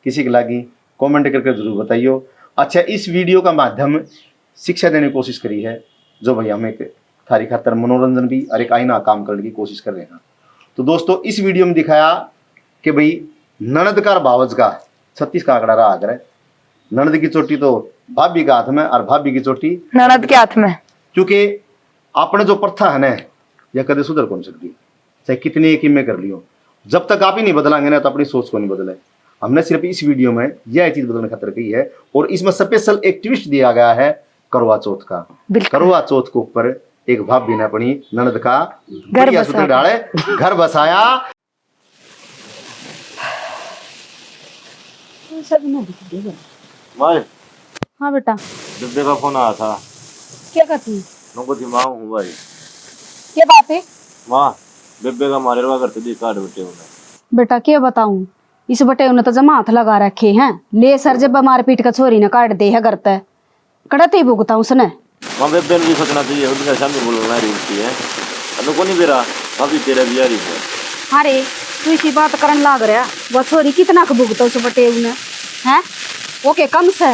किसी के लागी कमेंट करके जरूर बताइयो। अच्छा, इस वीडियो का माध्यम शिक्षा देने की कोशिश करी है, जो भाई हम एक थारी खातर मनोरंजन भी और एक आईना काम करने की कोशिश कर रहे हैं। तो दोस्तों, इस वीडियो में दिखाया कि भाई ननद का भावज का 36 का आंकड़ा रहा आकर, ननद की चोटी तो भाभी का हाथ में और भाभी की चोटी ननद के हाथ में। क्योंकि आपने जो प्रथा है ना, यह कदे सुधर कौन सकती, चाहे कितनी एक में कर लियो, जब तक आप ही नहीं बदलांगे ना तो अपनी सोच को नहीं बदले। हमने सिर्फ इस वीडियो में यह चीज बदलने खातिर की है, और इसमें स्पेशल एक ट्विस्ट दिया गया है करवा चौथ का। करवा चौथ के ऊपर एक भाभी ने अपनी ननद का बढ़िया सूत्र डाले घर बसाया। हाँ बेटा, दुबे का फोन आया था। क्या करती? नको थी माँ हूँ भाई। क्या बात है? माँ बेबे का मारे हुआ करते दी काट बटे उन्हें। बेटा क्या बताऊं, इस बटे उन्हें तो जमा हाथ लगा रखे हैं। ले सर जब मार पीट का छोरी ने काट दे है करता कड़ते ही भुगता उसने। माँ बेबे ने भी सोचना चाहिए, उनका सामने बोलना रही है। अनु को नहीं बेरा अभी तेरा भी आ रही है। अरे तू इसी बात करने लाग रहा, वो छोरी कितना का भुगता उस बटे उन्हें है? वो के कम से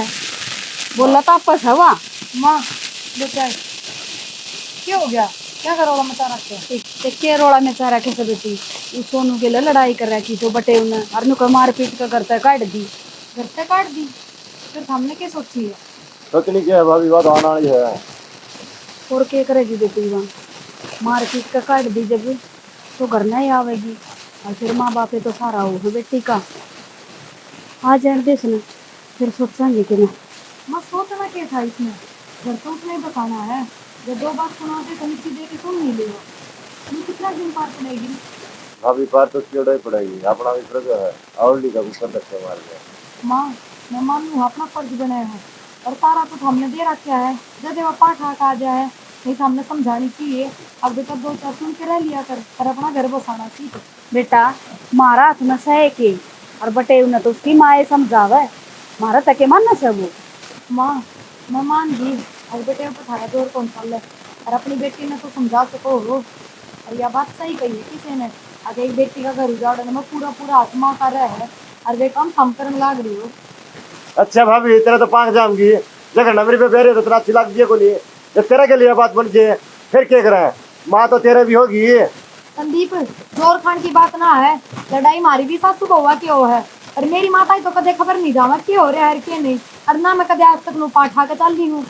बोला तापस है वहाँ। माँ बेटा क्या हो गया, क्या रोड़ा मचा रखे? क्या रोड़ा मचा रखे से बेटी? उस सोनू के लिए लड़ाई कर रखी तो बटे उन्हें और नुका मार पीट का करता काट दी। घर से काट दी? फिर हमने क्या सोची है? सोचनी क्या है भाभी, बात आना वाली है। और क्या करेगी बेटी, वहाँ मार पीट का काट दी जब तो घर नहीं आवेगी, और फिर माँ बाप तो सारा हो बेटी का। आ जाए देश ना, फिर सोचेंगे कि ना। माँ सोचना क्या था इसमें, घर तो उसने ही बताना है। जब दो बात सुनाते तो नीचे दे के सुन नहीं ले, कितना दिन पार पड़ेगी? भाभी पार तो क्यों पड़ेगी, अपना भी फर्ज है। आवली का ऊपर रखे मार गया। माँ मैं मान लूँ अपना फर्ज बनाया है, और तारा तो हमने दे रखा है। जब वो पाठ आ जाए नहीं तो हमने समझानी चाहिए। अब बेटा दो चार सुन के रह लिया कर और अपना घर बसाना चाहिए। बेटा मारा हाथ में सह के और बटे उन्हें तो उसकी माए समझावे, मारा तके मानना से वो। माँ मैं मान गई, अब बेटे को पठाया तो और कौन सा है, और अपनी बेटी ने तो समझा सको हो। और यह बात सही कही है किसी ने, अगर एक बेटी का घर उजाड़ने में पूरा पूरा हाथ माँ कर रहा है और वे काम हम करने लाग रही हो। अच्छा भाभी तेरा तो पाँच जाम की जगह नंबरी पे बेरे तो तेरा अच्छी लग दिया को नहीं, जब तेरा के लिए बात बन जाए फिर क्या करें? माँ तो तेरे भी होगी। संदीप जोर खान की बात ना है, लड़ाई मारी भी सासू को हुआ क्यों है, और मेरी माता ही तो कदे खबर नहीं जावा क्या हो रहा है क्या नहीं, और ना मैं कदे आज तक नो पाठा के चल रही हूँ।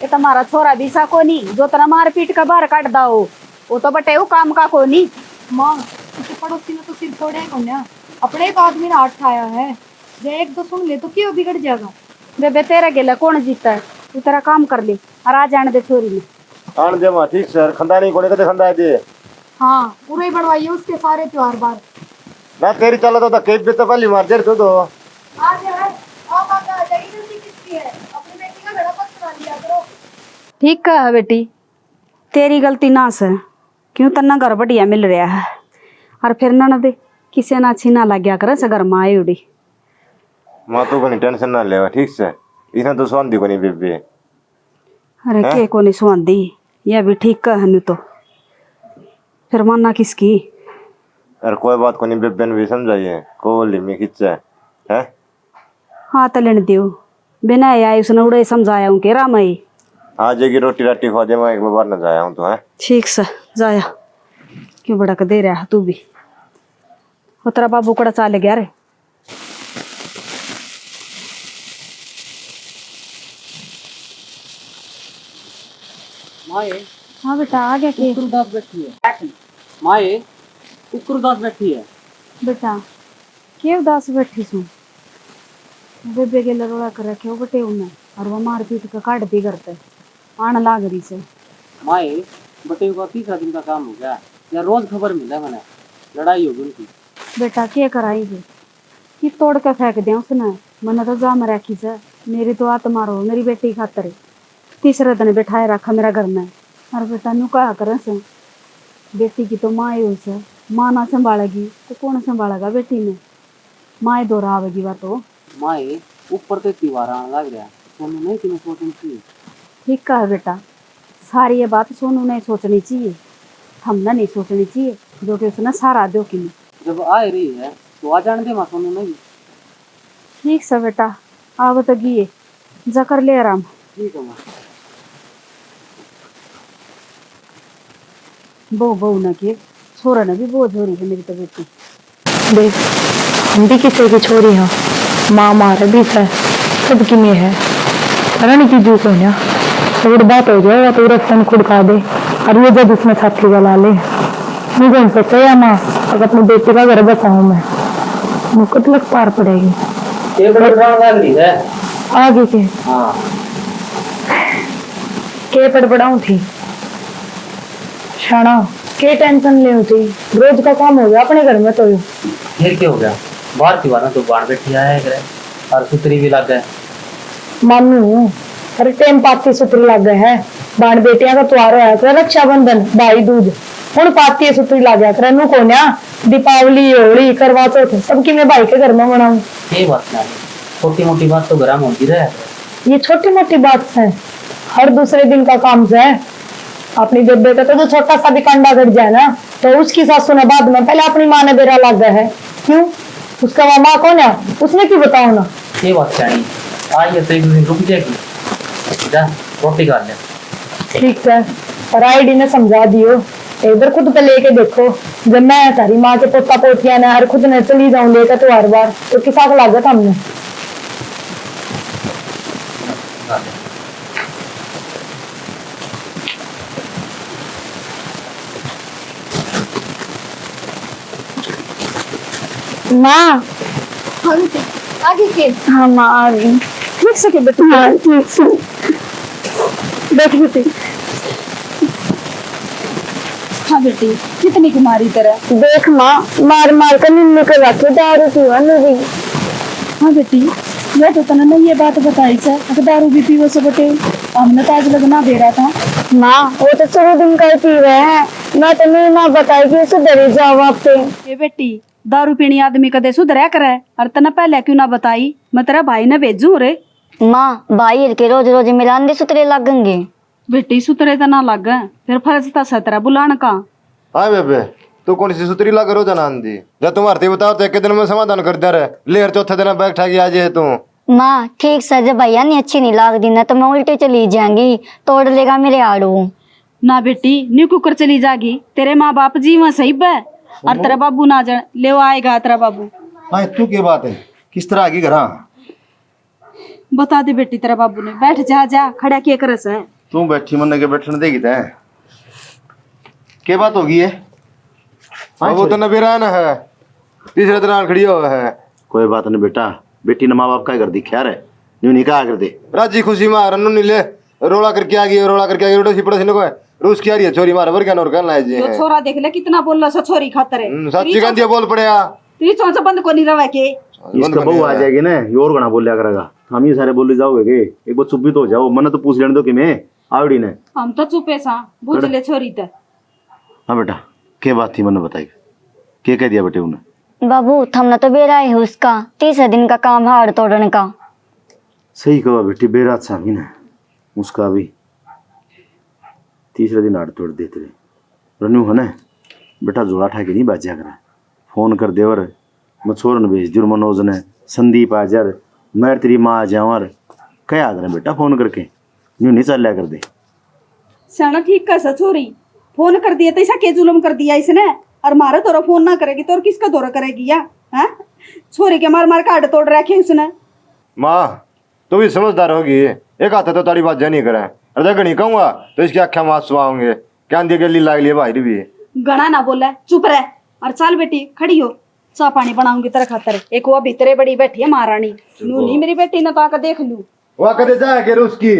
ये तुम्हारा छोरा भी सा को नहीं जो तना मार पीट का बाहर काट दाओ, वो तो बटे वो काम का को नहीं। माँ किसी पड़ोसी ने तो सिर तोड़े को ना, अपने एक आदमी ने हाथ खाया है, जो एक दो सुन ले तो क्यों बिगड़ जाएगा? बेबे तेरा गेला कौन जीता है, तू तेरा काम कर ले और आ जाने दे छोरी ने। आन दे माँ ठीक सर, खंदा नहीं कोने कदे खंदा दे। हाँ पूरे बनवाइए उसके सारे त्योहार बार ना तेरी चला तो केक भी तो पहली मार दे तो आज है। आप आ जाइए, जल्दी किसकी है? अपनी बेटी का घड़ा पर सुना लिया करो। ठीक है बेटी, तेरी गलती ना से क्यों तना घर बढ़िया मिल रहा है, और फिर ना दे किसी ना छीना लग गया करे से घर में आई उड़ी। माँ तो कोई टेंशन ना लेवा ठीक से, इसने तो स्वांदी को नहीं बेबे। अरे के को नहीं सुहांदी, यह भी ठीक है तो फिर मानना किसकी? अरे कोई बात को नहीं बेबे ने भी समझाइए को लिमी खिंचा है। हाँ तो लेने दियो, बिना आई उसने उड़े समझाया हूँ के रामई आ जाएगी रोटी राटी खा दे, मैं एक बार न जाया हूँ तो है। ठीक से जाया, क्यों बड़क दे रहा है तू भी? वो तेरा बाबू कड़ा चाले गया रे। माए हाँ बेटा आ गया के? उदास बैठी है माए, उदास बैठी है। बेटा के उदास बैठी सू? बेबे के लड़ोड़ा कर रखे हो बटे उन्हें, और वो मार पीट का काट दी करते आन लाग रही से। माए बटे का तीसरा दिन का काम हो गया, या रोज खबर मिला मैंने लड़ाई होगी उनकी। बेटा क्या कराएगी कि तोड़ के फेंक दे उसने, मैंने तो जाम रखी से मेरी तो आत्मा रो मेरी बेटी खातर तीसरे दिन बैठाए रखा मेरा घर में। और बेटा नु कहा करे से बेटी की तो माँ ही से, माँ ना संभालेगी तो कौन संभालेगा बेटी ने? माँ दौरा आवेगी वह तो। माए ऊपर तो त्योहार आने लग रहा, सोनू नहीं तुम्हें सोचनी चाहिए। ठीक कहा बेटा, सारी ये बात सोनू नहीं सोचनी चाहिए, हमने नहीं सोचनी चाहिए, जो कि उसने सारा दो कि जब आ रही है तो आ जाने दे माँ सोनू नहीं। ठीक से बेटा आव तो गिए जा कर ले आराम। ठीक है माँ। बहू न के छोरा ने भी बोझ हो रही है मेरी तो बेटी। देख हम भी किसी की छोरी हैं, माँ मारे भी है सबकी में है रण की जू को ना थोड़ी बात हो जाएगा तो रस्तन खुद खा दे और ये जब इसमें छाती जला ले मुझे उनसे कहा माँ अगर अपनी बेटी का घर बसाऊं मैं मुझको तो लग पार पड़ेगी। ये बड़े ड्राम लग रही है। आगे के हाँ के पड़पड़ाऊं थी शाना के टेंशन ले होती रोज का काम हो गया अपने घर में तो फिर क्या हो गया? बाहर की बात तो बाढ़ बैठी आया है और सुतरी भी लग गए। मानू हर टाइम पाती सुतरी लग गए है बाण बेटियां का त्योहार होया करे रक्षाबंधन भाई दूज हुन पाती सुतरी लग गया करे नु कोन्या दीपावली होली करवा चौथ सबकी मैं भाई के घर में मनाऊं। ये बात नहीं, छोटी मोटी बात तो घर में होती रहे। ये छोटी मोटी बात है हर दूसरे दिन का काम है। अपनी बेबे का तो जो छोटा सा भी कंडा घट जाए ना तो उसकी सासू ने बाद में पहले अपनी माँ ने बेरा लग गया है क्यों उसका माँ कौन है उसने क्यों बताओ ना। ये बात चाहिए आज ये तो एक दिन रुक जाएगी। जा रोटी खा ले। ठीक है पर आईडी ने समझा दियो एक बार खुद पे लेके देखो जब मैं सारी माँ के पोता पोतिया ने हर खुद ने चली जाऊं लेकर तो हर बार तो किसा को लागत हमने। माँ हाँ बेटी आगे के हाँ माँ आ गई ठीक से के बेटी। हाँ ठीक से बैठ बेटी। हाँ बेटी कितनी की मारी तरह। देख माँ मार मार कर निन्नू के रखे दारू पीवा नहीं। हाँ बेटी यह तो तने ने ये बात बताई से अगर दारू भी पीवो से बेटे हमने तो आज लगना दे रहा था। माँ वो तो सब दिन का पी रहे हैं मैं तो नहीं माँ बताई कि उसे डरी जाओ आप पे। ये बेटी दारू पीनी आदमी कदे सुधरा करे और तने पहले क्यों ना बताई मैं तेरा भाई ने भेजू रे। माँ भाई के रोज रोज मिलान दे सुतरे लगेंगे। बेटी सुतरे तो ना लग फिर फर्ज था सतरा बुलान का। हाँ बेबे तू कौन सी सुतरी ला करो जना दी जब तुम आरती बताओ तो एक दिन में समाधान कर दे रहे लेर चौथे दिन बैग ठाकी आ जाए तू। माँ ठीक से जब भैया नहीं अच्छी नहीं लाग दी ना तो मैं उल्टे चली जाएंगी तोड़ लेगा मेरे आड़ू। ना बेटी न्यू कुकर चली जागी तेरे माँ बाप जीवा सही बे और तेरा बाबू ना जान ले आएगा तेरा बाबू। हाँ तू क्या बात है किस तरह आगे घर बता दे बेटी तेरा बाबू ने बैठ जा जा खड़ा किया करस है। तू बैठी मन के बैठने देगी तै क्या बात होगी है। वो तो नबीरा ना है तीसरे दिन खड़ी हुआ है। कोई बात नहीं बेटा बेटी ने माँ बाप का घर दिखा रहे न्यू निकाह कर दे राजी खुशी में रन्नू नीले रोला करके आ गई रोला करके आ गई रोटी पड़ोसी ने को रूस की आ रही है छोरी मारे बर क्या नौर करना है जी जो छोरा देख ले कितना बोल रहा छोरी खातर है। सच्ची गांधी बोल पड़ेगा तेरी चौंचा बंद को नहीं रवा के इसका बहू आ जाएगी ना ये और गणा बोल लिया करेगा हम ही सारे बोले जाओगे के एक बार चुप भी तो हो जाओ मन तो पूछ लेने दो कि मैं आवड़ी ने। हम तो चुपे सा बुझ ले छोरी ते। हाँ बेटा क्या बात थी मन बताई क्या कह दिया बेटे उन्हें। बाबू थमना तो बेरा है उसका तीसरे दिन का काम हाड़ तोड़ने का। सही कहा बेटी बेरात सा भी ना उसका भी तीसरे दिन हाड़ तोड़ देते रहे रनू है ना बेटा जोड़ा ठाके नहीं बाजा करा फोन कर दे और मैं छोरन भेज दूर मनोज ने संदीप आ जार मैं तेरी माँ आ जाऊँ और क्या आ बेटा फोन करके यूँ नहीं चल लिया कर दे। साना ठीक का सा छोरी फोन कर दिया तो ऐसा के जुलम कर दिया इसने और मारे तोरा फोन ना करेगी तो और किसका दौरा करेगी या हैं छोरी के मार मार के हाड़ तोड़ रखे उसने। माँ तू भी समझदार होगी एक हाथ तो तारी बात नहीं करे और जगह नहीं कहूंगा तो इसकी आख्या माँ सुहाओगे क्या दिए गली लाग लिया भाई भी गणा ना बोला चुप रह और चल बेटी खड़ी हो चाह पानी बनाऊंगी तेरा खातर। एक वो भीतरे बड़ी बैठी है महारानी नू नहीं मेरी बेटी ने तो आकर देख लू वहाँ कदे जाए के उसकी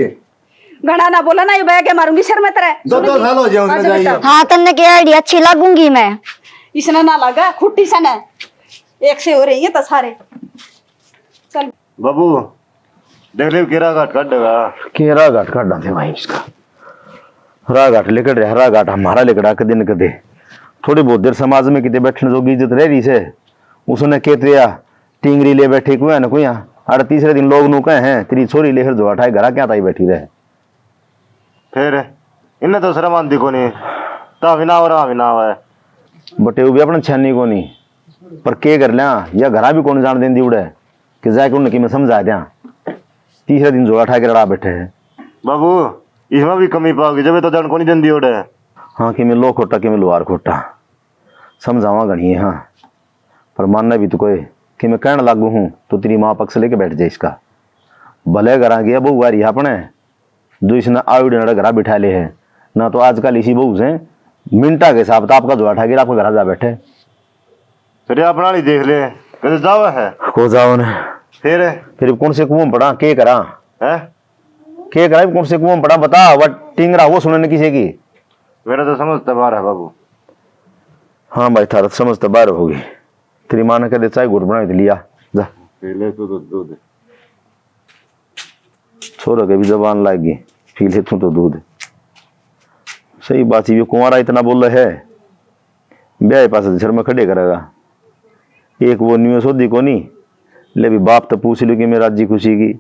गणा ना बोला ना ये बैग के मारूंगी सर में तेरे। दो साल हो जाए उसने जाइए। हाँ तन्ने की आइडिया अच्छी लगूंगी मैं। इसने ना लगा खुट्टी से ना एक से हो रही है तो सारे चल बाबू देख ले केरा घाट काट देगा केरा घाट काटना थे भाई इसका रा घाट लेकर रहा रा घाट हमारा लेकर आके दिन कदे थोड़ी बहुत देर समाज में कितने बैठने जोगी इज्जत रह रही से उसने कह दिया टिंगरी ले बैठे कुआ न कुआ अरे तीसरे दिन लोग नू कहे हैं तेरी छोरी लेकर जो उठाए घरा क्या ताई बैठी रहे फिर इन्हें तो शर्म आती को नहीं ता भी ना हो रहा भी ना हुआ है बटे वो भी अपने छानी को नहीं पर के कर लिया या घरा भी कौन जान देंदी उड़े कि जाके उनकी मैं समझा दिया। तीसरे दिन जोड़ा ठा के लड़ा बैठे है। बाबू इसमें भी कमी पाओगे जब तो जान को नहीं देंदी ओडे। हाँ कि मैं लो खोटा कि मैं लोहार खोटा समझावा गणी है। हाँ पर मानना भी तो कोई कि मैं कहने लागू हूँ तो तेरी माँ पक्ष लेके बैठ जाए इसका। भले घर गया बहू आ रही है अपने दूसरे आउड घर बिठा ले है ना। तो आजकल इसी बहू से मिनटा के हिसाब तो आपका जोड़ा ठा के आपका घर जा बैठे। फिर अपना ही देख ले कैसे जावा है को जाओ ने फिर कौन से कुआं पड़ा के करा है के करा कौन से कुआं पड़ा बता। वह टिंगरा वो सुनने किसी की मेरा तो समझता बार है बाबू। हाँ भाई थारा समझ तो बाहर होगी। तेरी माँ ने कह दे चाय घुट बना लिया जा ले तो दूध छोरा के भी जबान लाग गई पी ले तू तो दूध। सही बात है। ये कुंवारा इतना बोल रहा है ब्याह पास सर में खड़े करेगा। एक वो न्यू सोदी को नहीं ले भी बाप तो पूछ लो कि मैं राजी खुशी की।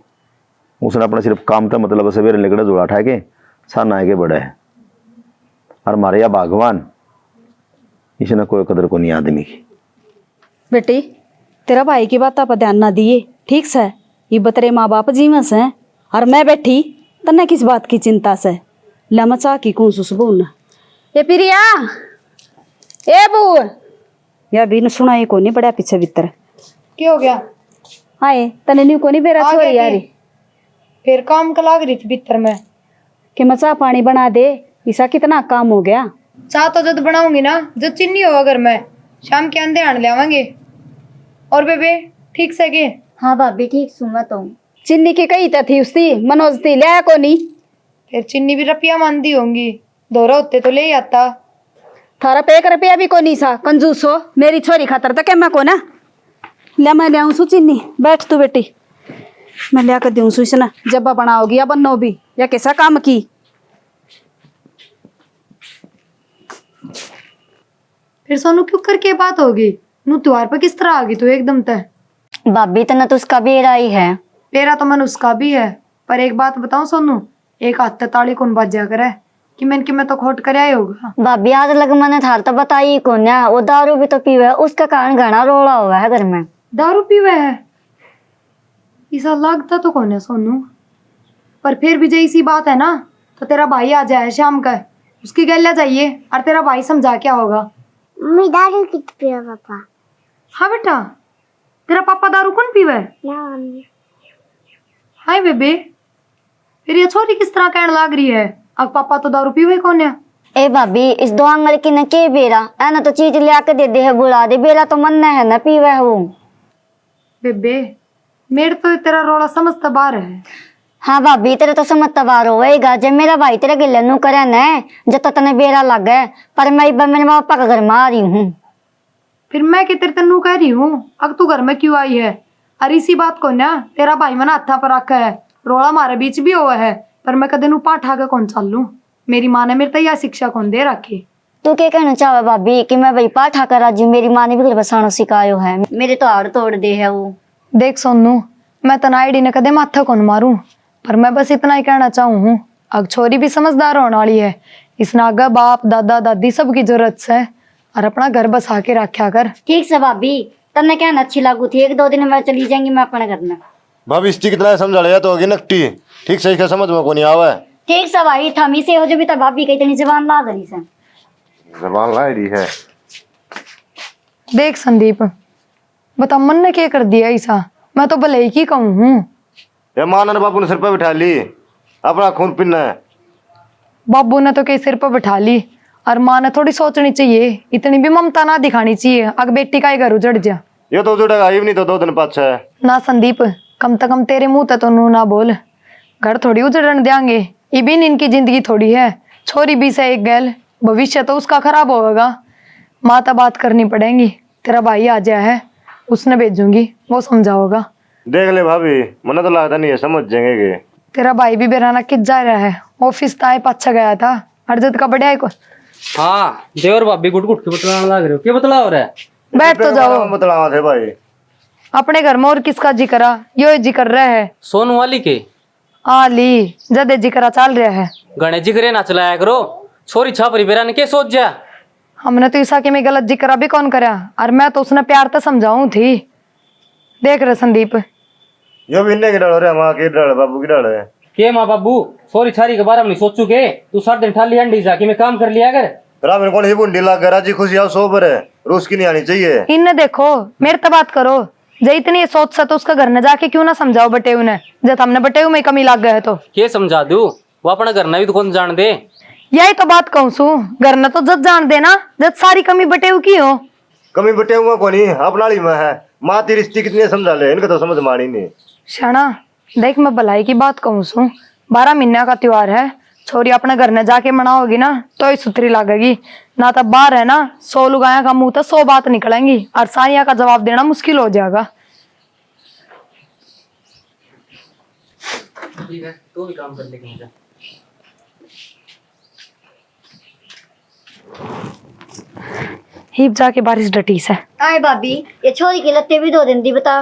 उसने अपना सिर्फ काम था मतलब सवेरे लेकर जोड़ा उठा के सान आए के बड़ा है। और मारे या भगवान इसने कोई कदर को नहीं आदमी की। बेटी तेरा भाई की बात पर ध्यान ना दिए ठीक से। ये बतरे माँ बाप जीवस हैं और मैं बैठी तन्ने किस बात की चिंता से लमचा की कौन सुसबू ना। ए प्रिया ए बू या भी न सुनाई को नहीं बड़ा पीछे भीतर क्या हो गया? हाय तने न्यू को नहीं बेरा आ छोड़ गया यारी कि? फिर काम का लाग रही थी भीतर में कि मचा पानी बना दे। ऐसा कितना काम हो गया। चाह तो जब बनाऊंगी ना जब चीनी हो अगर मैं शाम के अंधे आने ले आवांगे। और बेबे ठीक से के? हाँ भाभी ठीक सुना तो चिन्नी की कही थी उसकी मनोज थी लिया को नहीं। फिर चीनी भी रुपया मानदी होंगी दोरा होते तो ले ही आता। थारा पे 1 रुपया भी को नहीं सा कंजूस हो मेरी छोरी खातर तो मैं को ना ले मैं लियाऊं सु चिन्नी। बैठ तू बेटी मैं लिया कर दूं सु इसना जब बनाओगी या बनो भी या कैसा काम की। फिर सोनू क्यों करके बात होगी नू त्योहार पर किस तरह आ गई तू एकदम तय? भाभी तना तो उसका भी राई है। तेरा तो मन उसका भी है पर एक बात बताऊं सोनू एक हाथ ताली कौन बाजा करे कि मैं तो खोट कर आया होगा। भाभी आज लग मैंने थार तो बताई कौन है वो दारू भी तो पीवे उसका कारण घना रोला हुआ है घर में। दारू पीवे है ऐसा लगता तो कौन है सोनू पर फिर भी जैसी बात है ना तो तेरा भाई आ जाए शाम का उसकी गैल्या जाइए और तेरा भाई समझा क्या होगा। मैं दारू कित पिया पापा। हाँ बेटा तेरा पापा दारू कौन पीवे? हाय बेबे फिर ये छोरी किस तरह कहने लग रही है अब पापा तो दारू पीवे कौन है? ए भाभी इस दो आंगल की न के बेरा है ना तो चीज लिया के दे दे है बुला दे बेरा तो मन है ना पीवे है वो। बेबे मेरे तो तेरा रोला समझता बार है। हाँ भाभी तेरे तो समझ तबार होएगा जब मेरा भाई तेरे गिले नू करे न जब तो तने बेरा लग गए पर मैं मेरे पापा का घर में आ रही हूँ। फिर मैं कि तेरे तन्नू कह रही हूँ अब तू घर में क्यों आई है? अरे इसी बात को ना तेरा भाई मना हथा पर रखा है रोला हमारे बीच भी हुआ है पर मैं कदे नू पाठा के कौन चल लूं। मेरी माँ ने मेरे तो यह शिक्षा कौन दे रखी। तू क्या कहना चाहे भाभी कि मैं भाई पाठा कर राजी मेरी माँ ने भी घर बसाना सिखायो है मेरे तो हाड़ तोड़ दे है वो। देख सोनू मैं तनाईडी ने कदे माथा कौन मारूं पर मैं बस इतना ही कहना चाहूँ हूँ अब छोरी भी समझदार होने वाली है इसने आगे बाप दादा दादी सबकी जरूरत है और अपना घर बसा के रखा कर। ठीक से भाभी तन्ने कहना अच्छी लागू थी 1-2 दिन में चली जाएंगी मैं अपने घर में। भाभी इसकी कितना समझा लिया तो होगी नकटी ठीक सही का समझ में को नहीं आवा है। ठीक से भाई थमी से हो जो भी तो भाभी कही इतनी जबान ला दरी से जबान ला रही है। देख संदीप बता मन ने क्या कर दिया ऐसा मैं तो भले ही की कहूँ हूँ। ये माँ ने बापू ने सिर पर बिठा ली अपना खून पीना है। बाबू ने तो कई सिर पर बिठा ली और माँ ने थोड़ी सोचनी चाहिए इतनी भी ममता ना दिखानी चाहिए अग बेटी का ही घर उजड़ जा। ये तो उजड़ेगा ही नहीं तो 2 दिन पाछे है ना संदीप कम से कम तेरे मुंह तो नू ना बोल घर थोड़ी उजड़न देंगे ये भी इनकी जिंदगी थोड़ी है छोरी भी से एक गैल भविष्य तो उसका खराब होगा। माता बात करनी पड़ेगी तेरा भाई आ जाए है उसने भेजूंगी वो समझाओगा। देख ले भाभी मन तो लगता नहीं है समझ जाएंगे। तेरा भाई भी बेराना किस जा रहा है ऑफिस ताए पाछा गया था अर्जत का बढ़िया को। हाँ देवर भाभी गुट गुट के बतलाने लग रहे हो क्या बतला हो रहा है? बैठ तो जाओ बतलावा थे भाई अपने घर में और किसका जिक्र यो जिक्र रहा है सोनू वाली के आली जदे जिक्र चल रहा है गणेश जी करे ना चलाया करो छोरी छापरी बेरा ने क्या सोच जा। हमने तो ईसा के में गलत जिक्र भी कौन करा और मैं तो उसने प्यार तो समझाऊं थी। देख रहे संदीप यो भी इन्ने की डर रे, माँ की डर, बाबू की डर है। के माँ बाबू सोरी छारी के बारे में नहीं सोचू के तू सारे दिन ठाली अंडी जाके मैं काम कर लिया कर। राम कौन ही बुंडी लाग राजी खुशी आओ सोबर है, रूस की नहीं आनी चाहिए। इनने देखो मेरे तो बात करो, जो इतनी सोच सा तो उसका घर न जाके क्यों ना समझाओ बटेऊ ने, जब हमने बटेऊ में कमी लग गए तो के समझा दू, वो अपना घर ना भी तो कौन जान दे। यही तो बात कहूँ सू, घर न तो जब जान देना जब सारी कमी बटेऊ की हो। कमी बटे हुआ को नहीं अपना में है, माँ तेरी रिश्ते कितने समझा ले, इनका तो समझ मानी नहीं। शाना देख मैं भलाई की बात कहूँ सू, 12 महीना का त्योहार है, छोरी अपने घर में जाके मनाओगी ना तो ही सुथरी लगेगी, ना तो बाहर है ना 100 लुगाया का मुंह तो 100 बात निकलेंगी और सानिया का जवाब देना मुश्किल हो जाएगा। ठीक है तू भी काम कर ले कहीं जा। हिप जाके बारिश डटी से। आए भाभी, ये छोरी के लत्ते भी धो देंदी बता।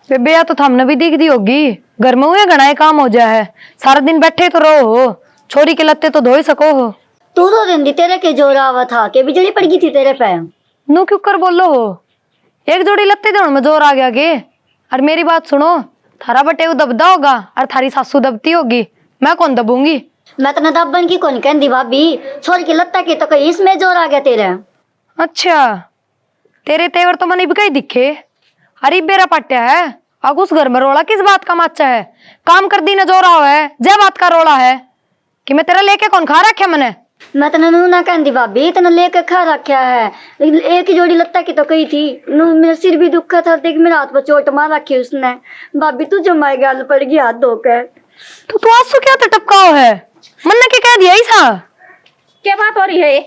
बेबे या तो हमने भी दिख दी होगी, घर में हुए घना काम हो जाए है, सारा दिन बैठे तो रहो हो, छोरी के लत्ते तो धो ही सको हो। तू धो देंदी, तेरे के जोर आवा था के बिजली पड़ गई थी तेरे पे। नू क्यों कर बोलो हो, एक जोड़ी लत्ते धोने में जोर आ गया के। और मेरी बात सुनो, थारा बटे दबदा होगा और थारी सासू दबती होगी, मैं कौन दबूंगी। मैं तो दबन की कौन कहती भाभी, छोरी के लत्ता के तो कहीं इसमें जोर आ गया तेरे। अच्छा तेरे तेवर तो मैंने भी कहीं दिखे, अरे बेरा पट्या है, अब उस घर में रोला किस बात का माचा है, काम कर दी न जोर रहा है, जय बात का रोला है कि मैं तेरा लेके कौन खा रखा मैंने। मैं तो नू ना कहती भाभी, तेने लेके खा रखा है, एक ही जोड़ी लत्ता की तो कही थी। मेरा सिर भी दुखा था, देख मेरे हाथ पर चोट मार रखी उसने। भाभी तू जमाए गाल पड़ गई हाथ धोकर। तू आंसू क्या तो टपकाओ है, मन्ना के कह दिया ही था। क्या बात हो रही है,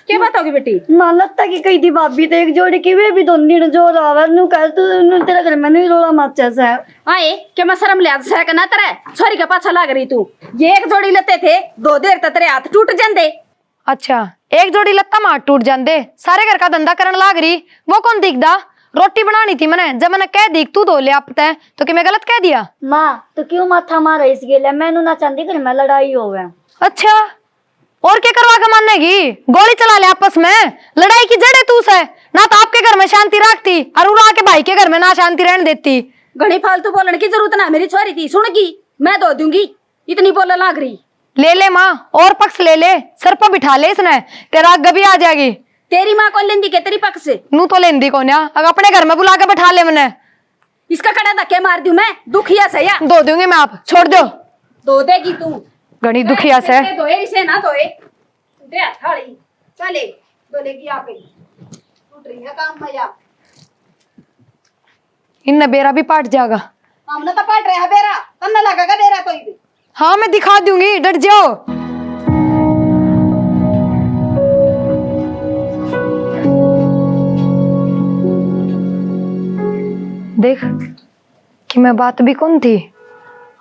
क्या बात होगी बेटी। मां लत्ता की कही थी भाभी, तो एक जोड़ी की वे भी दोनों दिन जोर आवा नू कह तू तेरा घर में नहीं रोला माचा सा। आए क्या मैं शर्म लिया है ना तेरे, छोरी के पाछा लाग रही तू। ये एक जोड़ी लत्ते थे, 2 देर तक तेरे हाथ टूट जाते। अच्छा एक जोड़ी लत्ता मार टूट जाते, सारे घर का धंधा करने लाग रही, वो कौन दिखदा। रोटी बनानी थी मैंने, जब मैंने कह दी तू धो ले आप तय, तो कि मैं गलत कह दिया। माँ तो क्यों माथा मारा इस गेले, मैनू ना चाहती घर में लड़ाई होवे। अच्छा और क्या करवा के मानेगी, गोली चला ले आपस में, लड़ाई की जड़ है तू से, ना तो आपके घर में शांति रखती और उड़ा के भाई के घर में ना शांति रहने देती। घड़ी फालतू बोलने की जरूरत ना, मेरी छोरी थी सुन की मैं धो दूंगी, इतनी बोलने लाग रही। ले माँ और पक्ष ले, सर पर बिठा ले इसने, तेरा गभी आ जाएगी। तेरी माँ कौन लेंदी के तेरी पक्ष से, नू तो लेंदी कौन या, अगर अपने घर में बुला के बैठा ले मैंने। इसका कड़ा धक्के मार दूं मैं, दुखिया से या धो दूंगी मैं, आप छोड़ दो। धो देगी तू, घनी दुखिया से धोए इसे ना धोए दे थाली चले धोलेगी आप ही टूट रही है काम में या। इन बेरा भी पाट जाएगा। हमने तो पाट रहा बेरा, तन्ना लगेगा बेरा कोई भी। हाँ मैं दिखा दूंगी, डर जाओ। देख कि मैं बात भी कौन थी,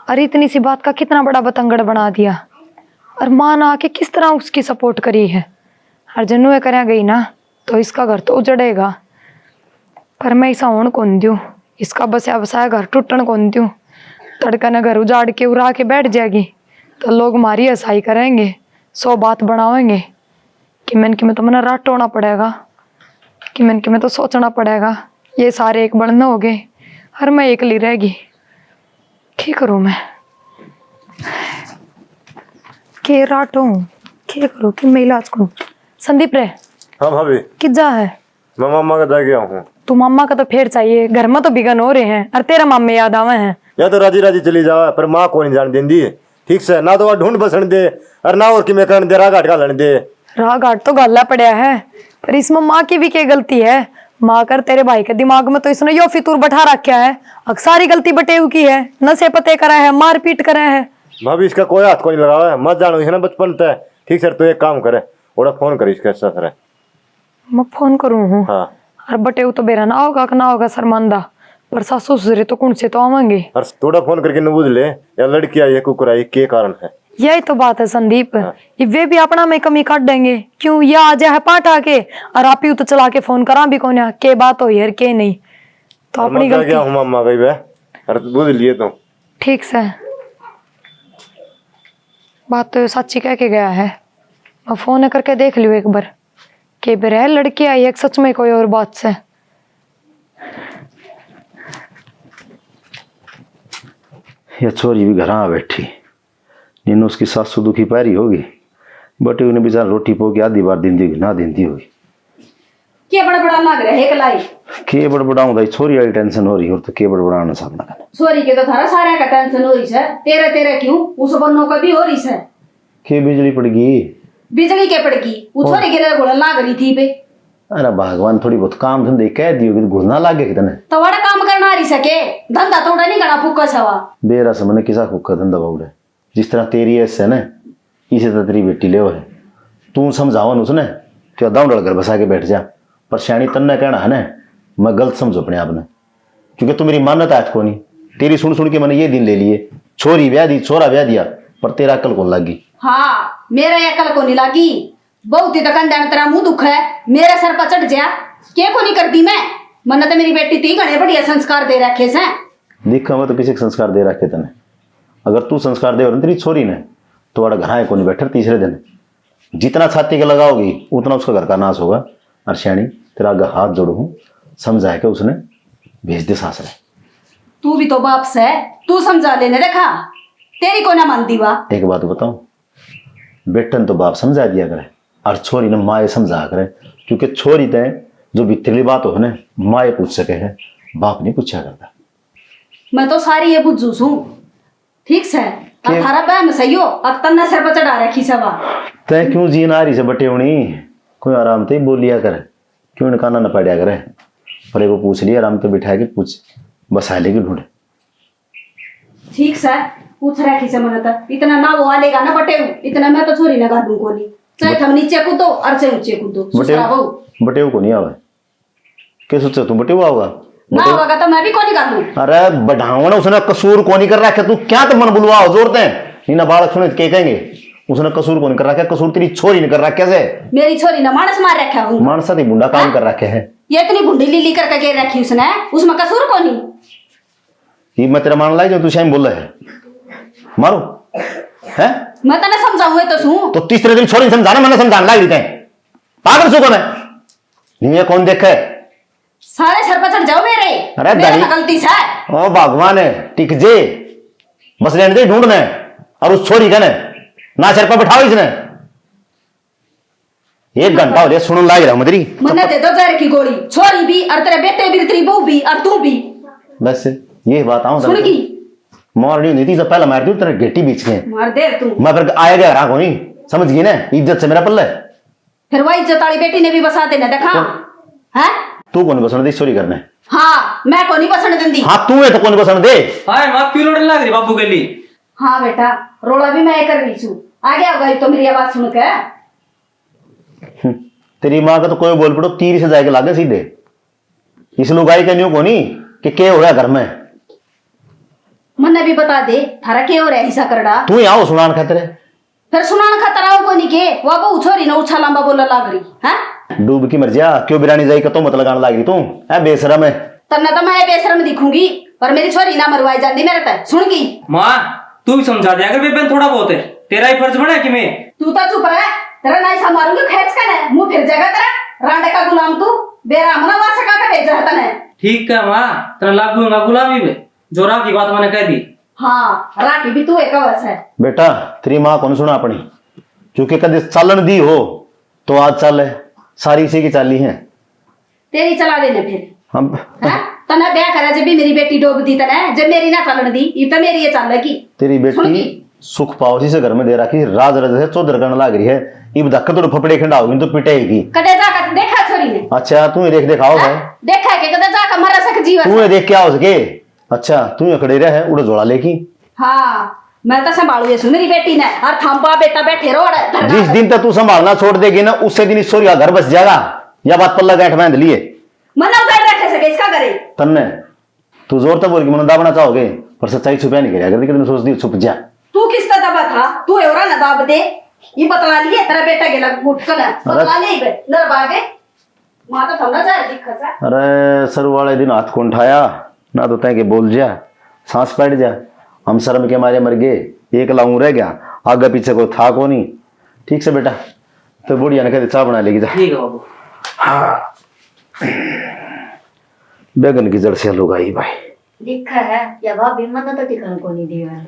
अरे इतनी सी बात का कितना बड़ा बतंगड़ बना दिया, और माँ ने आके किस तरह उसकी सपोर्ट करी है। और जन्नू कर गई ना तो इसका घर तो उजड़ेगा, पर मैं ऐसा होने कौन दूं, इसका बसाया बसाया घर टूटन कौन दूं। तड़का न घर उजाड़ के उड़ा के बैठ जाएगी तो लोग मारी हसाई करेंगे, 100 बात बनावेंगे कि मन की में तो मैंने राट होना पड़ेगा, कि मन की में तो सोचना पड़ेगा, ये सारे एक बढ़ना हो गए और मैं एकली रहेगी। क्या करूँ मैं, के राटो क्या करूँ कि मैं इलाज करूँ। संदीप रे। हाँ भाभी। किजा है, मैं मामा का जा गया हूँ। तू मामा का तो फेर चाहिए, घर में तो बिगन हो रहे हैं और तेरा मामे याद आवे हैं। या तो राजी राजी चली जावा, पर माँ को नहीं जान देंदी ठीक से, ना तो वह ढूंढ बसन दे और ना और कि मैं करने दे राह घाट का लड़ दे। राह घाट तो गाला पड़ा है, पर इसमें माँ की भी क्या गलती है। माँ कर तेरे भाई के दिमाग में तो इसने यो फितूर बैठा रखा है, सारी गलती बटेऊ की है, नशे पते करा है, मारपीट करा है। भाभी इसका कोई हाथ को नहीं लगावा है, मत जानो है ना बचपन तक ठीक सर। तो एक काम करे, थोड़ा फोन कर इसके सर। मैं फोन करूँ हूँ। हाँ और बटेऊ तो बेरा ना होगा कि ना होगा शर्मांदा, पर सासू ससुरे तो कौन से तो आवेंगे। और थोड़ा फोन करके न बुझ ले या लड़की आई है कुकुर आई के कारण है। यही तो बात है संदीप। हाँ। ये वे भी अपना में कमी काट देंगे, क्यों ये आ जाए पाठ आके और आप ही तो चला के फोन करा भी कौन के बात हो यार के नहीं, तो अपनी गया गलती। हूँ मामा गई बे, और बुझ लिए तो ठीक से बात तो सच्ची कह के गया है। मैं फोन करके देख लियो एक बार के बेर है लड़की आई एक सच में कोई और बात से। यह छोरी भी घर आ बैठी, नीनू उसकी सासू दुखी पैरी होगी, बटे उन्हें बेचारा रोटी पो के आधी बार दिंदी होगी ना दिंदी होगी। के बड़ा लग रहा है कलाई के बड़बड़ाऊं दाई, छोरी वाली टेंशन हो रही हो तो के बड़बड़ाना सामना करना। छोरी के तो थारा सारा का टेंशन हो रही है, तेरे तेरे क्यों उस बन्नों का भी हो रही है। के बिजली पड़ गई, बिजली के पड़गी वो छोरी के लिए घुड़न लाग रही थी पे। अरे भगवान थोड़ी बहुत काम धंधे कह दियो कि घुलना लागे कितने तो बड़ा काम करना आ रही सके, धंधा थोड़ा नहीं करना फूका छवा। बेरा समझ किसा कुका धंधा बाउड़े, जिस तरह तेरी ऐसे ना इसी तरह तेरी बेटी ले है, तू समझावन उसने तो दाउंडल घर बसा के बैठ जा, पर श्याणी तन्ने कहना है ना मैं गलत समझो अपने आप ने, क्योंकि तू मेरी मान्यता आज को नहीं, तेरी सुन सुन के मैंने ये दिन ले लिए, छोरी ब्याह दी छोरा ब्याह दिया, पर तेरा अकल कौन लागी। हाँ मेरा अकल को नहीं लागी, बहुत ही तकन देन तेरा मुंह दुख है, मेरे सर पर चढ़ जा के को नहीं करती मैं, मन्ना तो मेरी बेटी थी घने बढ़िया संस्कार दे रखे से। देखा मैं तो किसी संस्कार दे रखे तने, अगर तू संस्कार दे तेरी छोरी ने तो बड़ा घर को नहीं बैठे तीसरे दिन, जितना छाती के लगाओगी उतना उसका घर का नाश होगा। और श्याणी तेरा आगे हाथ जोड़ू हूँ, समझाया के उसने भेज दे सासरे। तू भी तो बाप से तू समझा लेने देखा, तेरी को ना मानती वा। एक बात बताऊं, बेटन तो बाप समझा दिया करे और छोरी ने माए समझा करे, क्योंकि छोरी तय जो भीतरली बात हो ना माए पूछ सके है, बाप नहीं पूछा करता। मैं तो सारी ये बुझूस हूँ, ठीक से थारा बहन सही हो, अब तन्ना सर पर चढ़ा रखी सवा। तय क्यों जीन आ रही से बटे होनी, कोई आराम से ही बोलिया करे, क्यों निकालना न पड़ा करे, पर एक पूछ लिया आराम से बिठा के पूछ बसा लेगी ढूंढे। ठीक से पूछ रखी से मन तक इतना ना वो आलेगा ना बटे, इतना मैं तो छोरी लगा दूं को नहीं, चाहे हम नीचे कूदो और चाहे ऊंचे कूदो। बटे को नहीं आवे, क्या सोचे तुम बटे होगा ना होगा तो मैं भी कौन कर लूं। अरे बढ़ावना उसने कसूर को नहीं कर रखा, तू क्या तो मन बुलवाओ जोरते हैं ना बालक सुने के कहेंगे उसने कसूर को नहीं कर रखा, कसूर तेरी छोरी ने कर रखा से। मेरी छोरी ने मानस मार रखा हूं, मानस ही बुंडा काम कर रखे है, ये इतनी बुंडी लीली करके के रखी उसने, उसमें कसूर को नहीं। ये मैं तेरा मान लाई जो तू शायद बोल रहा है मारो है, मैं तने समझाऊंगा तो सू तो तीसरे दिन छोरी समझाना मैंने समझाने लग रही पागल सो कौन है, नहीं है कौन देखे सारे सर पर चढ़ जाओ मेरे। अरे मेरा गलती से ओ भगवान है टिक जे बस रहने दे ढूंढने, और उस छोरी का ना सिर पर बिठाओ इसने, 1 घंटा हो गया सुनने लग रहा मदरी। मन्ना दे दो जहर की गोली, छोरी भी और तेरे बेटे भी, तेरी बहू भी और तू भी। बस ये बात आऊं सुन की मोरनी नहीं थी, पहले मार दी तेरे गेटी बीच के मार दे तू, मैं फिर आया गया रहा कोई समझ गई ना, इज्जत से मेरा पल्ले। फिर वही इज्जत वाली बेटी ने भी बसा देना देखा है, तू कौन बसने दे चोरी करने। हाँ मैं को नहीं बसने देंदी। हाँ तू है तो कौन बसने दे। हाय मां क्यों लड़ने लग रही बाबू के लिए। हाँ बेटा रोला भी मैं कर रही हूँ, आगे आ गई तो मेरी आवाज सुन के। तेरी माँ का तो कोई बोल पड़ो तीर से जाके लागे सीधे, इस लुगाई का न्यू को नहीं कि क्या हो रहा घर में। मन्ने भी बता दे थारा के हो रहा है हिस्सा करड़ा, तू ही आओ सुनान खतरे, फिर सुनान खतरा हो को नहीं के वो बहु छोरी ना उछा लंबा बोला लाग रही है। डूब की मर जा क्यों बिरानी जाई का तो मत लगाने लग रही तू है बेशरम है। तब तो मैं बेशरम दिखूंगी, पर मेरी छोरी ना मरवाई जाती मेरे तक सुन की। मां तू भी समझा दे अगर बेबन थोड़ा बहुत है, तेरा ही फर्ज बना कि मैं। तू तो चुप रह, तेरा नहीं संभालूंगी खेच का ना मुंह फिर जाएगा तेरा, रांडे का गुलाम तू बेराम ना वास का भेजा है तने। ठीक है मां तेरा लागू ना गुलामी में जोरा की बात मैंने कह दी। हाँ राखी भी तू एक अवस है बेटा, तेरी माँ कौन सुना अपनी, क्योंकि कदे चालन दी हो तो आज चल सारी इसी की चाली है, तेरी चला देने फिर हम तना ब्याह करा जब भी मेरी बेटी डूब दी तने, जब मेरी ना चलन दी ये तो मेरी ये चाल की। तेरी बेटी सुख पावसी से घर में दे रखी, राज रज से चौधर करने लग रही है, इब धक्का तो फपड़े खंडाओगी तो पिटेगी। कदे जाकर देखा छोरी ने, अच्छा तू देख दिखाओ है, देखा के कदे जाकर मरा सक जीवन तू देख क्या हो सके। अच्छा तू खड़े रहे उड़ जोड़ा लेकी। हाँ मैं तो संभालू ये मेरी बेटी ने, और थांबा बेटा बैठे रो। जिस दिन तक तू संभालना छोड़ देगी ना उसे दिन ईश्वर का घर बस जाएगा, या बात पल्ला गांठ बांध लिए मना उतार रखे सके इसका करे तन्ने तू जोर तक बोल के मन दाबना चाहोगे, पर सच्चाई छुपा नहीं करेगा, अगर कितने सोच दी छुप जा। तू किस तरह दबा था, तू एवरा ना दाब दे, ये बतला लिए तेरा बेटा गेला उठ कर बतला ले बे नर बागे मां तो थमना जा दिखा सा। अरे सर वाले दिन हाथ कौन उठाया ना तो तय के बोल जा, सांस बैठ जा, हम शर्म के मारे मर गए, एक लाऊं रह गया, आगे पीछे कोई था को नहीं। ठीक से बेटा तो बुढ़िया ने कहते चाय बना लेगी जा। ठीक है बाबू। हाँ बैगन की जड़ से लुगाई भाई। दिखा है या भाभी मन तो ठिकाना को नहीं दिया है।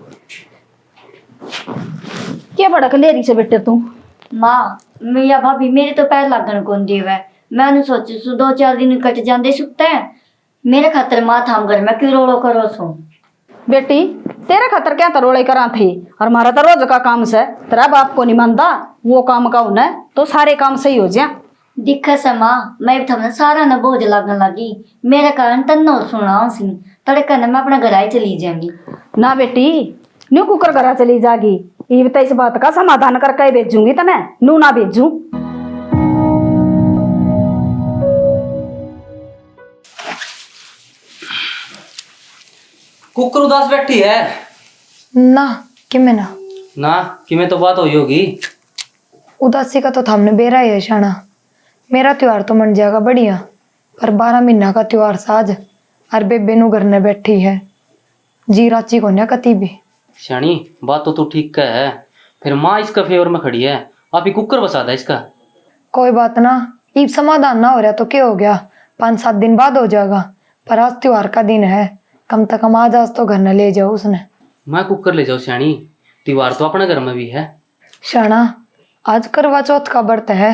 क्या बड़ा कलेरी से बेटे तू? माँ मैं या भाभी मेरे तो पैर लगन कौन दिया है। मैंने सोची सु 2-4 दिन कट जाते सुखते हैं मेरे खातर माँ थाम घर में क्यों रोलो करो सो। बेटी तेरे खातर क्या तरोड़े करा थी और हमारा तो रोज का काम से तेरा बाप को नहीं मानता वो काम का होना तो सारे काम सही हो जा। दिखा से माँ मैं भी थमने सारा न बोझ लगन लगी मेरे कारण तन्नो सुना सी तड़का न मैं अपना घर आई चली जाऊंगी। ना बेटी न्यू कुकर घरा चली जागी ये तो इस बात का समाधान करके भेजूंगी तने नू ना भेजू। कुकर उदास बैठी है ना कि मैं ना कि मैं तो बात हुई होगी। उदासी का तो थामने बेरा ही है शाना। मेरा त्योहार तो मन जाएगा बढ़िया पर 12 महीना का त्योहार साज और बेबे नु घर ने बैठी है जी राची को ना कती भी। श्याणी बात तो तू ठीक का है फिर माँ इसका फेवर में खड़ी है आप ही कुकर बसा दा इसका। कोई बात ना ईब समाधान ना हो रहा तो क्या हो गया 5-7 दिन बाद हो जाएगा पर आज त्योहार का दिन है कम से कम आज तो घर न ले जाओ उसने। मैं कुकर ले जाऊँ श्याणी त्योहार तो अपने घर में भी है। शाना आज करवा चौथ का व्रत है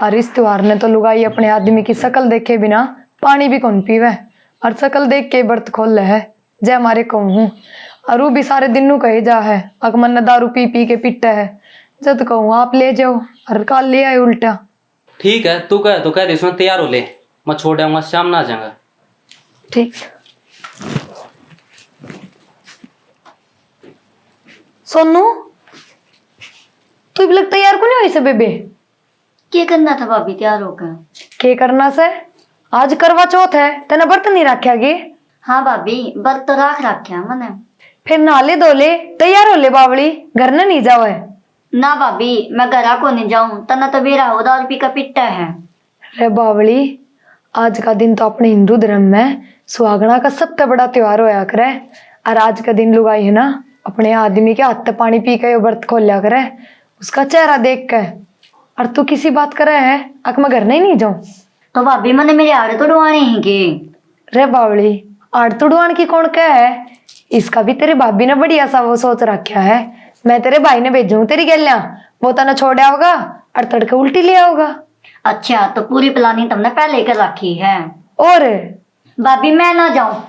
और इस त्योहार ने तो लुगाई अपने आदमी की शकल देखे बिना पानी भी कौन पीवे और शकल देख के व्रत खोल ले है जय हमारे कहूँ और वो भी सारे दिन कहे जा है अकमन न दारू पी पी के पिटता है जब कहूँ आप ले जाओ और कल ले आए उल्टा। ठीक है तू कह तो कह दे इसमें तैयार हो ले मैं छोड़ आऊंगा शाम ना आ जाऊंगा। ठीक सोनू तू भी लगता यार को नहीं हुई से बेबे क्या करना था भाभी तैयार होकर? के करना से आज करवा चौथ है तेने व्रत नहीं रखा गे? हाँ भाभी व्रत तो राख रखे मैंने। फिर नाले धोले तैयार हो ले बावली घर न नहीं जाओ है। ना भाभी मैं घरा को नहीं जाऊं तना तो बेरा हो दारू पी का पिट्टा है। रे बावली आज का दिन तो अपने हिंदू धर्म में सुहागना का सबसे बड़ा त्योहार होया करे और आज का दिन लुगाई है ना अपने आदमी के हाथ पानी पी के व्रत खोल लिया करे उसका चेहरा देख के और तू किसी बात करे है अक मैं घर नहीं जाऊं तो भाभी मैंने मेरे आड़े तो डुआने ही के। रे बावली आड़ तुड़वान की कौन क्या है इसका भी तेरी भाभी ने बढ़िया सा वो सोच रखा है मैं तेरे भाई ने भेजूं तेरी गलियां वो तना छोड़ आओगा और तड़के उल्टी ले आओगा। अच्छा तो पूरी प्लानिंग तुमने पहले कर रखी है। और भाभी मैं ना जाऊं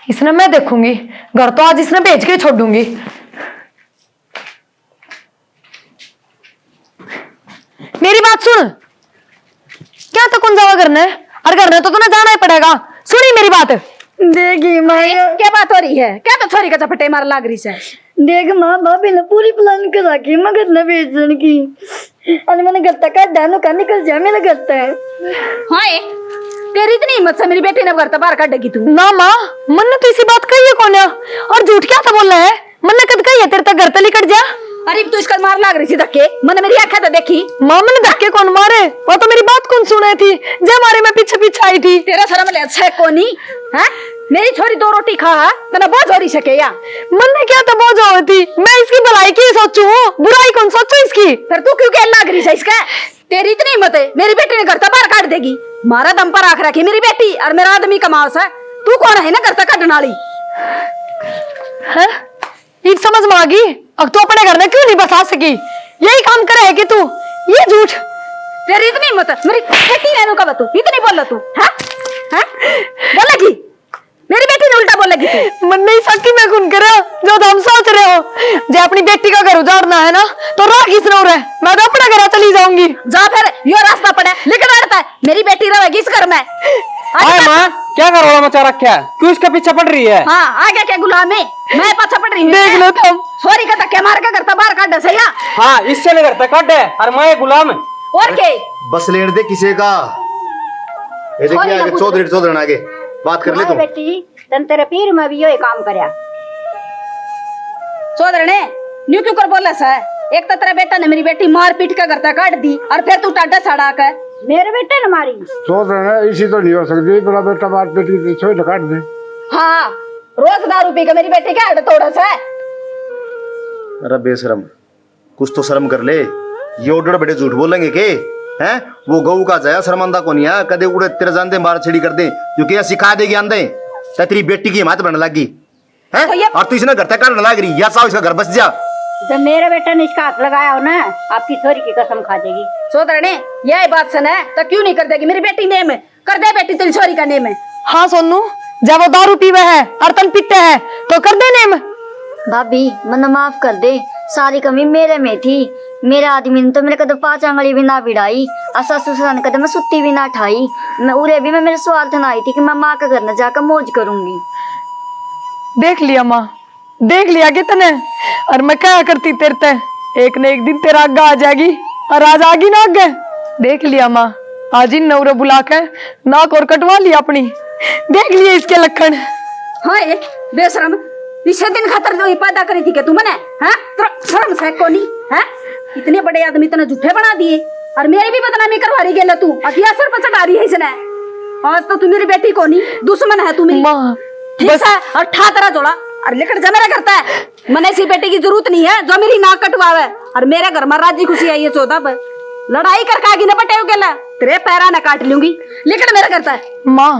इसने मैं देखूंगी घर तो आज इसने भेज के छोड़ूंगी। मेरी बात सुन क्या तो कौन जावा करने और करने तो तुम्हें जाना ही पड़ेगा सुनी मेरी बात। देगी माँ क्या बात हो रही है क्या तो छोरी का चपटे मार लाग रही से। देख माँ भाभी ने पूरी प्लान कर रखी मगर न भेजने की अरे मैंने घर तक डानो का निकल जा मेरा घर तक। हाँ तेरी इतनी हिम्मत से मेरी बेटी ने घर तक बाहर काटेगी तू? ना माँ मन ने तो इसी बात कही है कौन और झूठ क्या था बोल रहा है मन ने कद कही है तेरे तक घर तक निकट जा। अरे तू इसका मार लाग रही थी धक्के मैंने मेरी आंखें तो देखी। माँ मैंने धक्के कौन मारे वो तो मेरी बात कौन सुने थी जय मारे मैं पीछे पीछे आई थी। तेरा शर्म ले अच्छा है कोनी है मेरी छोरी 2 रोटी खा मैंने बहुत हो रही सके या मन ने क्या तो बोझ हो थी मैं इसकी भलाई की सोचू बुराई कौन सोचू इसकी। फिर तू क्यों कह लाग रही है इसका तेरी इतनी हिम्मत है मेरी बेटी ने घर तक बाहर काट देगी मारा दम पर आख रखी मेरी बेटी और मेरा आदमी कमाल से तू कौन है ना घर तक काटने वाली है ईद समझ में आ गई अब तू अपने घर में क्यों नहीं बसा सकी यही काम करे है कि तू ये झूठ तेरी इतनी हिम्मत है मेरी बेटी ने का तू इतनी बोल तू है बोलेगी मेरी बेटी ने उल्टा बोलेगी तू। मन नहीं सकी मैं कौन करे जो हम सोच रहे हो जो अपनी बेटी का घर उजाड़ना है ना तो राह किस नो रहे मैं तो अपना घर चली जाऊंगी। जा फिर यो रास्ता पड़े लेकिन रहता है मेरी बेटी रहेगी इस घर में। माँ क्या करोड़ा मचा रखा है क्यों इसका पीछे पड़ रही है? हाँ आगे क्या गुलाम है मैं पीछे पड़ रही हूँ देख लो तुम छोरी का धक्के मार के घर तक बाहर काट सही। हाँ इससे ले करता कट है और मैं गुलाम और के बस लेने दे किसी का ये देखिए आगे चौधरी आगे बात कर ले तुम। बेटी तन तेरे पीर में भी यो काम करया चौधरी ने न्यू क्यों कर बोला सा एक तो तेरा बेटा ने मेरी बेटी मार पीट के घर तक काट दी और फिर तू टाटा सड़ा के मेरे बेटे ने मारी। सोच रहे हैं इसी तो नहीं हो सकती मेरा बेटा मार बेटी छोड़ काट दे। हाँ रोज दारू पी के मेरी बेटी के हड तोड़ा सा। अरे बेशरम कुछ तो शर्म कर ले ये ऑर्डर बड़े झूठ बोलेंगे के हैं वो गऊ का जया शर्मांदा को नहीं है कदे उड़े तेरे जानते मार छेड़ी कर दे जो क्या सिखा देगी आंदे तेरी बेटी की हिम्मत बनने लगी है और तू इसने घर तक काटने लग रही या साहब इसका घर बस जा। जब मेरे बेटा ने इसका हाथ लगाया हो ना आपकी छोरी की कसम खा देगी। सोदरने यही बात सुन है तो क्यों नहीं कर देगी मेरी बेटी नेम है कर दे बेटी तेरी छोरी का नेम है। हाँ सोनू, जब वो दारू पीवे है और तन पीते है तो कर दे नेम। भाभी मन माफ कर दे, सारी कमी मेरे में थी। मेरे आदमी ने तो मेरे कदम 5 आंगली भी ना भिड़ाई और ससुर ने कदम मैं सुत्ती भी ना ठाई। मैं उरे भी मैं मेरे स्वार्थ ना आई थी कि मैं माँ का घर न जाकर मौज करूंगी। देख लिया माँ, देख लिया कितने, और मैं क्या करती तेरे ते, एक न एक दिन तेरा आगा आ जाएगी और आज आगी ना आगे। देख लिया माँ, आज इन नौरे बुला के नाक और कटवा लिया अपनी, देख लिया इसके लक्षण। हाँ ये बेशरम इसे दिन खातर जो पैदा करी थी क्या तू मने हैं तो शर्म से को नहीं है इतने बड़े आदमी तने झूठे बना दिए और मेरी भी बदनामी करवा रही गेला तू अतिया सर पर चढ़ा रही है इसने। आज तो तू मेरी बेटी को नहीं दुश्मन है तू मेरी माँ ठीक है और ठा तेरा जोड़ा और लेकर जा मेरा करता है। मने ऐसी बेटी की जरूरत नहीं है जो मेरी नाक कटवावे और मेरे घर में राजी खुशी आई है 14 पर लड़ाई कर कागी न पटे गेला तेरे पैरा न काट लूंगी लेकर मेरा करता है। माँ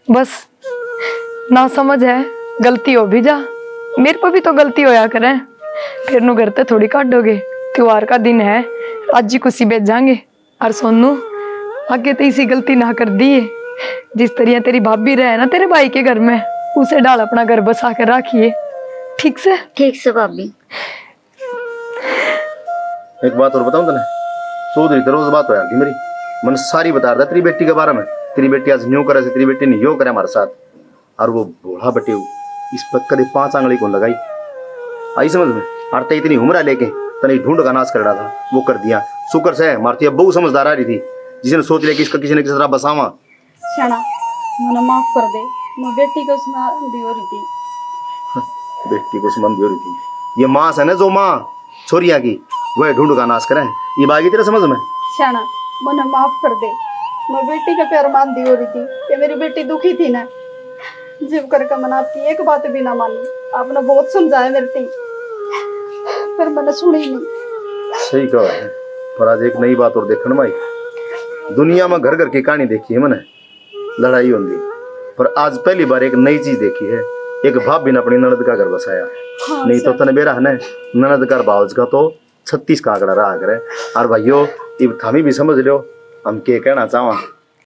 बस ना समझ है, गलती हो भी जा, मेरे को भी तो गलती होया करे, फिर नु घर ते थोड़ी काटोगे। त्योहार का दिन है, आज ही खुशी बेच जाएंगे। और सोनू आगे तो इसी गलती ना कर दी है, जिस तरह तेरी भाभी रहे ना तेरे भाई के घर में उसे डाल अपना घर बसा कर रखिए, ठीक से। ठीक से भाभी। एक बात और बताऊं तने, चौधरी तो रोज बात हो यार मेरी मन सारी बता रहा तेरी बेटी के बारे में। तेरी बेटी आज न्यू करे, तेरी बेटी ने यो करे हमारे साथ, और वो भोला बटे इस पर कदे 5 आंगली को लगाई आई समझ में। और ते इतनी उम्र लेके तने ढूंढ का नाश कर रहा था वो कर दिया। शुक्र से मारती अब बहु समझदार आ रही थी जिसने सोच लिया कि इसका किसी ने किसी तरह बसावा। शाना मने माफ कर दे, मैं बेटी को उसमें अंधी हो रही थी। बेटी को सुमंदी हो रही थी, ये माँ है ना जो माँ छोरिया की वह ढूंढ का नाश करे, ये बागी तेरे समझ में। शाना मने माफ कर दे, मैं बेटी के प्यार मान दी हो रही थी कि मेरी बेटी दुखी थी ना जीव करके मैंने आपकी एक बात भी ना मानी। आपने बहुत समझाया मेरी थी पर मैंने सुनी नहीं। सही कहा है, पर आज एक नई बात और देखने में आई। दुनिया में घर घर की कहानी देखी है मैंने, लड़ाई होती, पर आज पहली बार एक नई चीज देखी है, एक भाभी ने अपनी ननद का घर बसाया। हाँ, नहीं तो तने बेरा है ना ननद का भावज का तो 36 का आंकड़ा रहा करे। और भाइयों ये थामी भी समझ लो हम के कहना चाहवा।